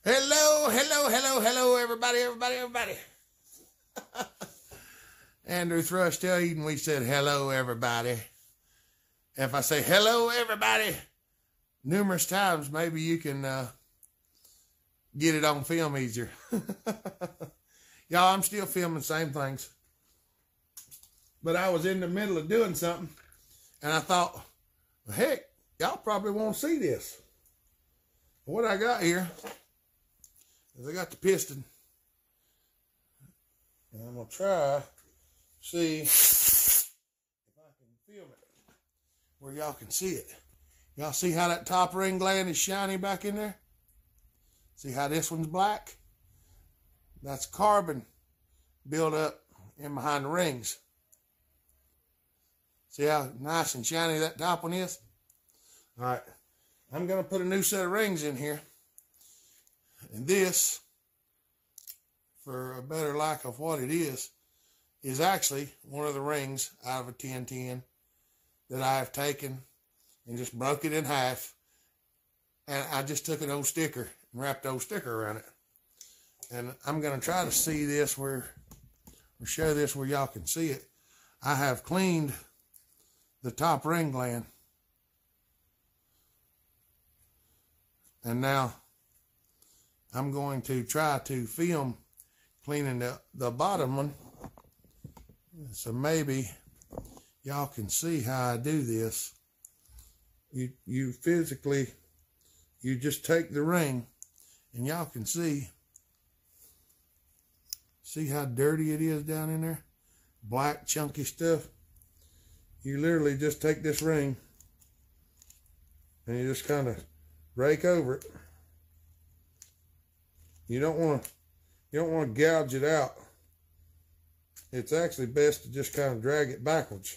Hello, hello, hello, hello, everybody, everybody, everybody. Andrew Thrush, tell Eden we said hello, everybody. If I say hello, everybody, numerous times, maybe you can get it on film easier. Y'all, I'm still filming the same things. But I was in the middle of doing something, and I thought, well, heck, y'all probably won't see this. What I got here is I got the piston. And I'm going to try to see if I can film it where y'all can see it. Y'all see how that top ring gland is shiny back in there? See how this one's black? That's carbon built up in behind the rings. See how nice and shiny that top one is? All right, I'm going to put a new set of rings in here. And this, for a better lack of what it is actually one of the rings out of a 1010 that I have taken and just broke it in half. And I just took an old sticker and wrapped the old sticker around it. And I'm going to try to see this or show this where y'all can see it. I have cleaned the top ring gland. And now I'm going to try to film cleaning the bottom one. So maybe y'all can see how I do this. You physically, you just take the ring and y'all can see how dirty it is down in there? Black, chunky stuff. You literally just take this ring and you just kind of rake over it. You don't want to gouge it out. It's actually best to just kind of drag it backwards.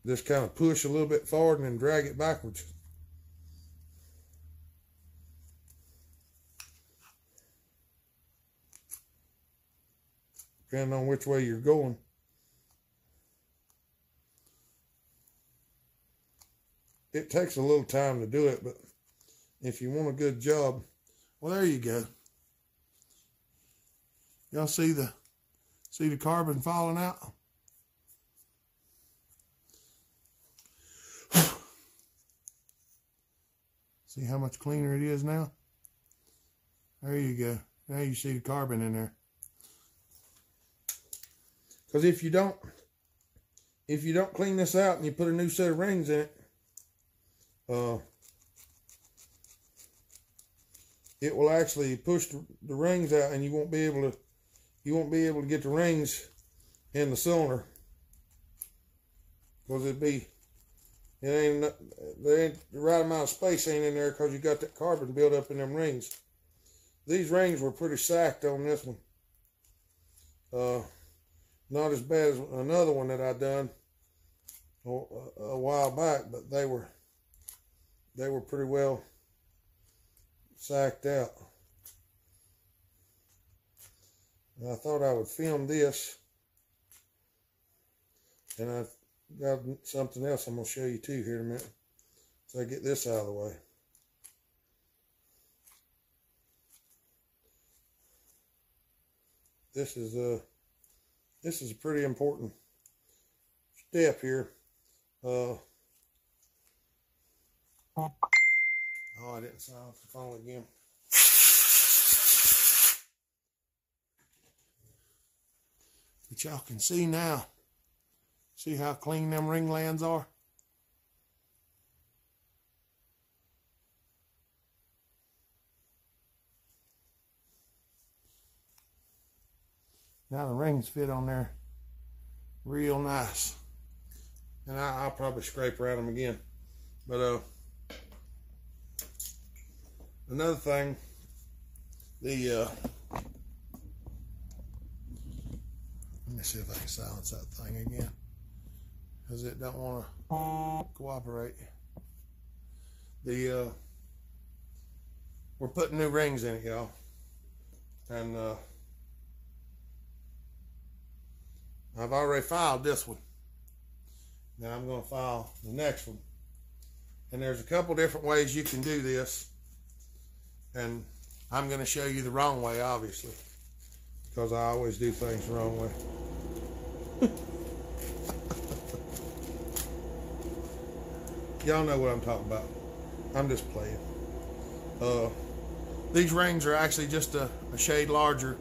Just kind of push a little bit forward and then drag it backwards. Depending on which way you're going. It takes a little time to do it, but if you want a good job, well, there you go. Y'all see the carbon falling out? See how much cleaner it is now? There you go. Now you see the carbon in there. Because if you don't clean this out and you put a new set of rings in it, it will actually push the rings out, and you won't be able to get the rings in the cylinder, because the right amount of space ain't in there because you got that carbon built up in them rings. These rings were pretty sacked on this one. Not as bad as another one that I done a while back, but they were pretty well sacked out. And I thought I would film this, and I've got something else I'm going to show you too here in a minute. So I get this out of the way. This is a pretty important step here. Oh, I didn't silence the phone again. But y'all can see now. See how clean them ring glands are? Now the rings fit on there real nice. And I'll probably scrape around them again. But another thing, let me see if I can silence that thing again, because it don't want to cooperate. We're putting new rings in it, y'all, and I've already filed this one. Now I'm going to file the next one. And there's a couple different ways you can do this. And I'm going to show you the wrong way, obviously, because I always do things the wrong way. Y'all know what I'm talking about. I'm just playing. These rings are actually just a shade larger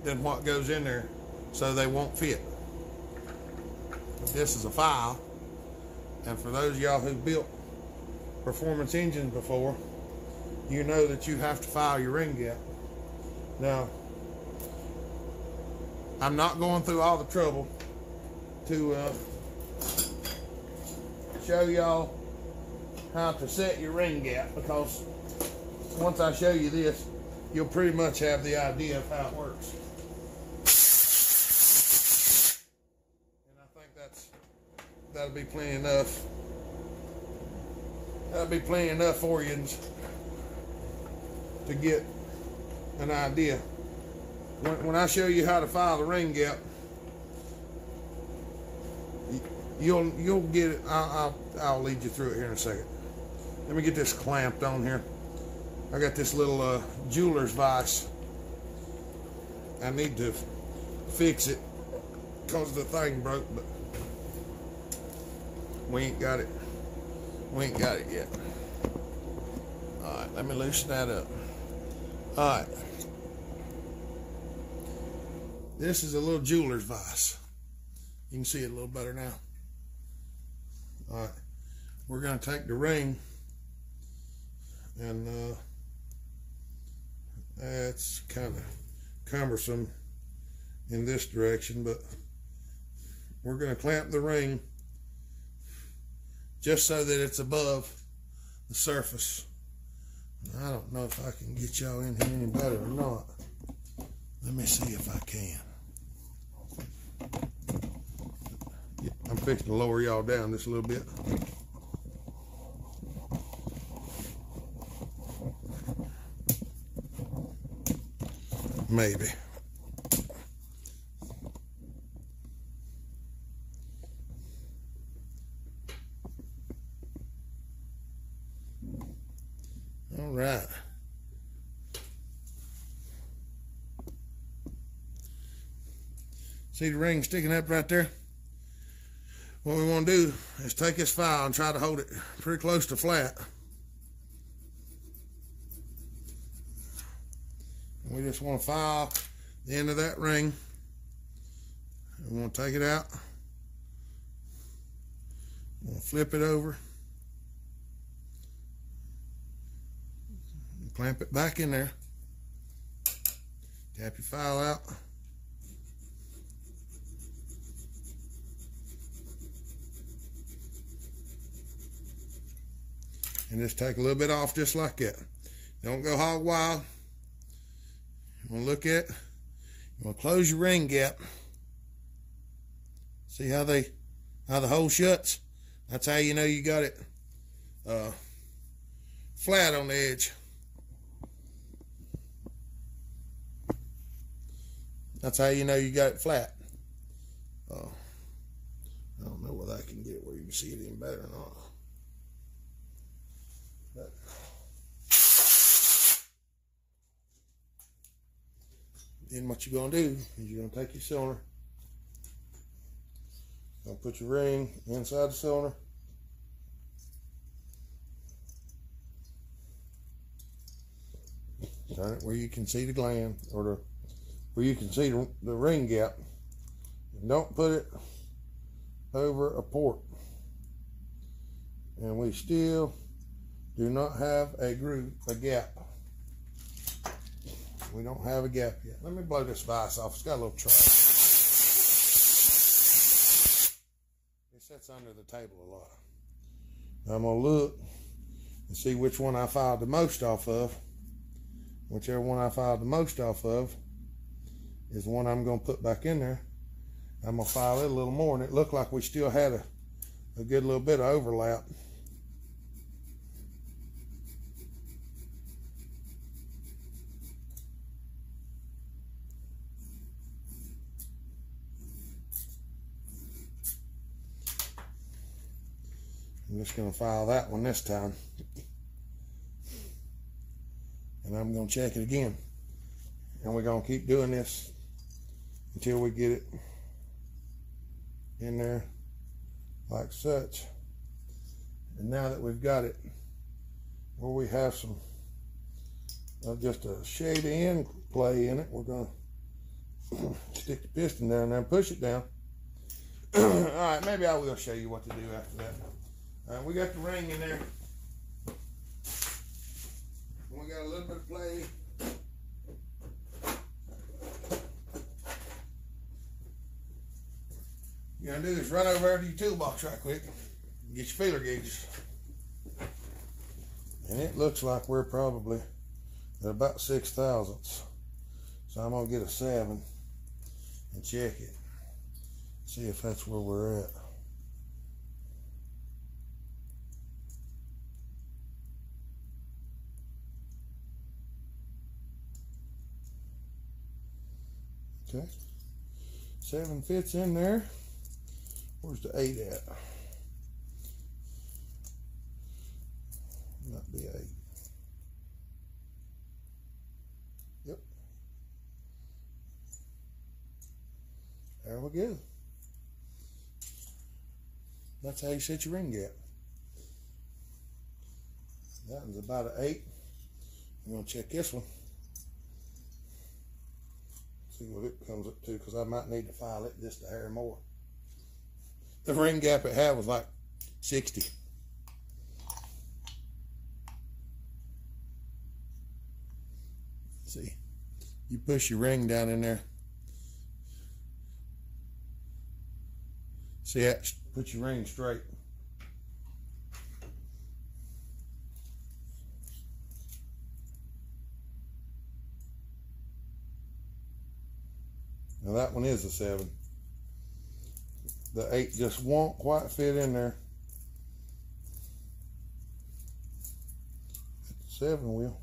than what goes in there, so they won't fit. This is a file, and for those of y'all who built performance engines before, you know that you have to file your ring gap. Now, I'm not going through all the trouble to show y'all how to set your ring gap, because once I show you this, you'll pretty much have the idea of how it works. And I think that'll be plenty enough. That'll be plenty enough for you to get an idea. When I show you how to file the ring gap, you'll get it. I'll lead you through it here in a second. Let me get this clamped on here. I got this little jeweler's vise. I need to fix it because the thing broke, but we ain't got it. We ain't got it yet. All right, let me loosen that up. All right. This is a little jeweler's vise. You can see it a little better now. All right. We're going to take the ring, and that's kind of cumbersome in this direction, but we're going to clamp the ring just so that it's above the surface. I don't know if I can get y'all in here any better or not. Let me see if I can. I'm fixing to lower y'all down just a little bit. Maybe. All right. See the ring sticking up right there? What we want to do is take this file and try to hold it pretty close to flat. We just want to file the end of that ring. We want to take it out. We want to flip it over. Clamp it back in there. Tap your file out. And just take a little bit off just like that. Don't go hog wild. You want to look at, you want to close your ring gap. See how the hole shuts? That's how you know you got it flat on the edge. That's how you know you got it flat. I don't know whether I can get it where you can see it even better or not. But then what you're going to do is you're going to take your cylinder, going to put your ring inside the cylinder, turn it where you can see the gland, or where you can see the ring gap, and don't put it over a port. And we still do not have a groove, a gap. We don't have a gap yet. Let me blow this vise off. It's got a little trash. It sits under the table a lot. I'm going to look and see which one I filed the most off of. Whichever one I filed the most off of is the one I'm going to put back in there. I'm going to file it a little more, and it looked like we still had a good little bit of overlap. I'm just going to file that one this time. and I'm going to check it again. And we're going to keep doing this until we get it in there like such. And now that we've got it where we have some just a shade of end play in it, we're going to stick the piston down there and push it down. All right, maybe I will show you what to do after that. All right, we got the ring in there. We got a little bit of play. You're gonna do this, run over to your toolbox right quick. Get your feeler gauges. And it looks like we're probably at about 6 thousandths. So I'm gonna get a 7 and check it. See if that's where we're at. Okay. 7 fits in there. Where's the 8 at? Not be 8. Yep. There we go. That's how you set your ring gap. That one's about an 8. I'm going to check this one. See what it comes up to, because I might need to file it just a hair more. The ring gap it had was like 60. See, you push your ring down in there. See that? Put your ring straight. Now that one is a 7. The 8 just won't quite fit in there. The 7 will.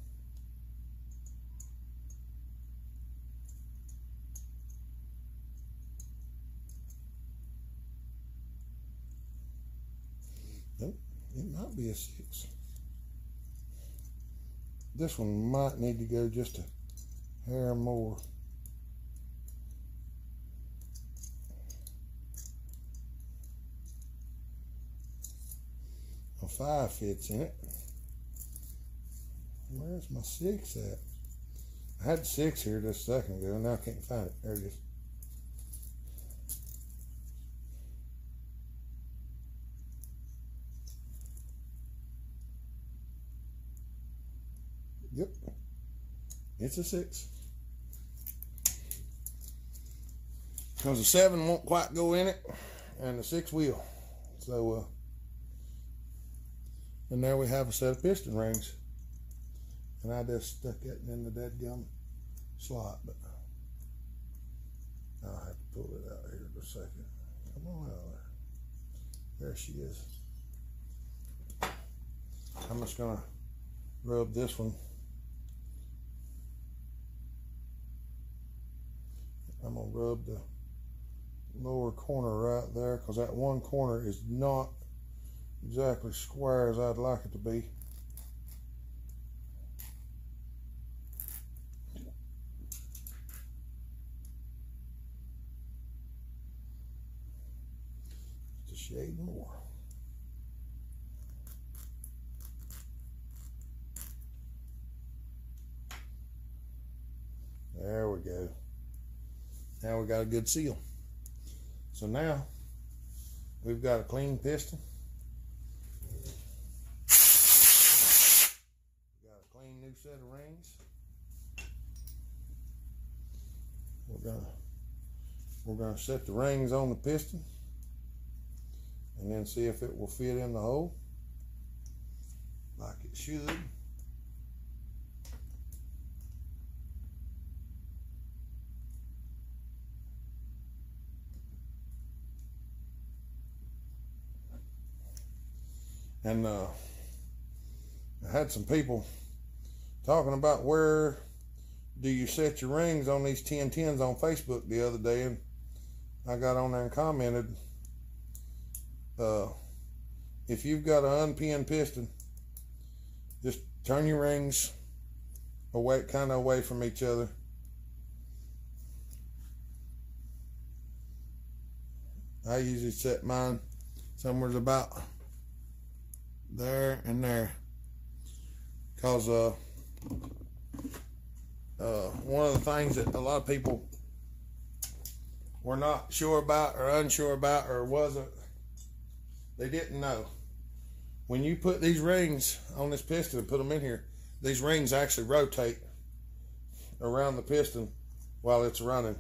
Nope, it might be a 6. This one might need to go just a hair more. A 5 fits in it. Where's my 6 at? I had 6 here just a second ago, and now I can't find it. There it is. Yep, it's a 6. Because the 7 won't quite go in it, and the 6 will. So, and there we have a set of piston rings. And I just stuck that in the dadgum slot, but I'll have to pull it out here for a second. Come on out there. There she is. I'm just gonna rub this one. I'm gonna rub the lower corner right there, because that one corner is not exactly square as I'd like it to be. Just a shade more. There we go. Now we got a good seal. So now we've got a clean piston. We've got a clean new set of rings. We're gonna set the rings on the piston and then see if it will fit in the hole like it should. And I had some people talking about where do you set your rings on these 1010s on Facebook the other day, and I got on there and commented, if you've got an unpinned piston, just turn your rings away, kind of away from each other. I usually set mine somewhere about there and there, because one of the things that a lot of people were not sure about or unsure about or they didn't know. When you put these rings on this piston and put them in here, these rings actually rotate around the piston while it's running.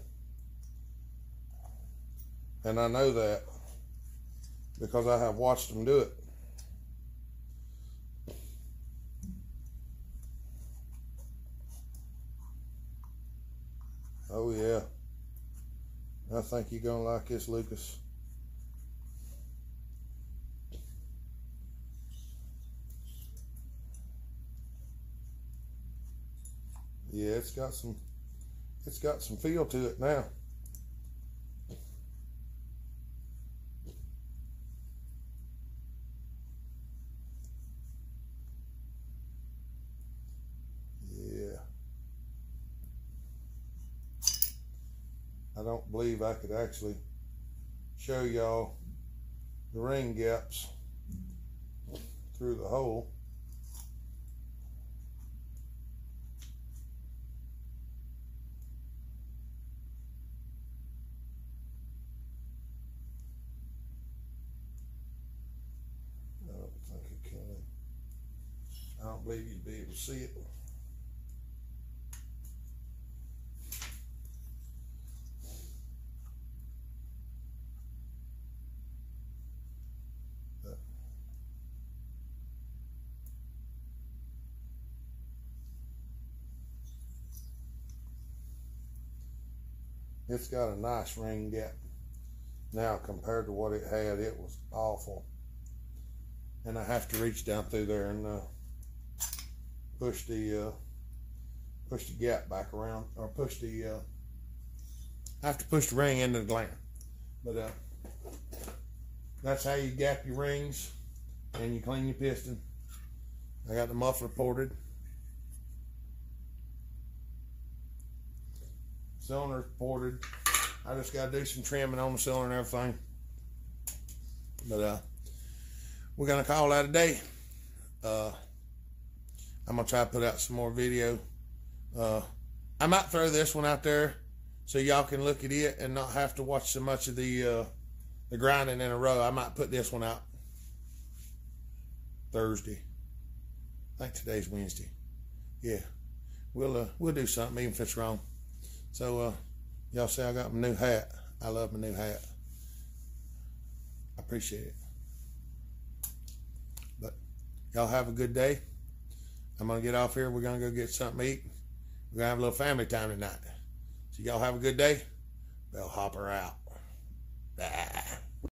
And I know that because I have watched them do it. Oh yeah. I think you're gonna like this, Lucas. Yeah, it's got some feel to it now. Yeah. I don't believe I could actually show y'all the ring gaps through the hole. I don't believe you'd be able to see it. It's got a nice ring gap now compared to what it had. It was awful. And I have to reach down through there and push the gap back around, or I have to push the ring into the gland. But that's how you gap your rings and you clean your piston. I got the muffler ported. Cylinder's ported. I just got to do some trimming on the cylinder and everything. But we're gonna call that a day. I'm gonna try to put out some more video. I might throw this one out there so y'all can look at it and not have to watch so much of the grinding in a row. I might put this one out Thursday. I think today's Wednesday. Yeah, we'll do something even if it's wrong. So y'all see I got my new hat. I love my new hat. I appreciate it. But y'all have a good day. I'm going to get off here. We're going to go get something to eat. We're going to have a little family time tonight. So y'all have a good day. Bellhopper out. Bye.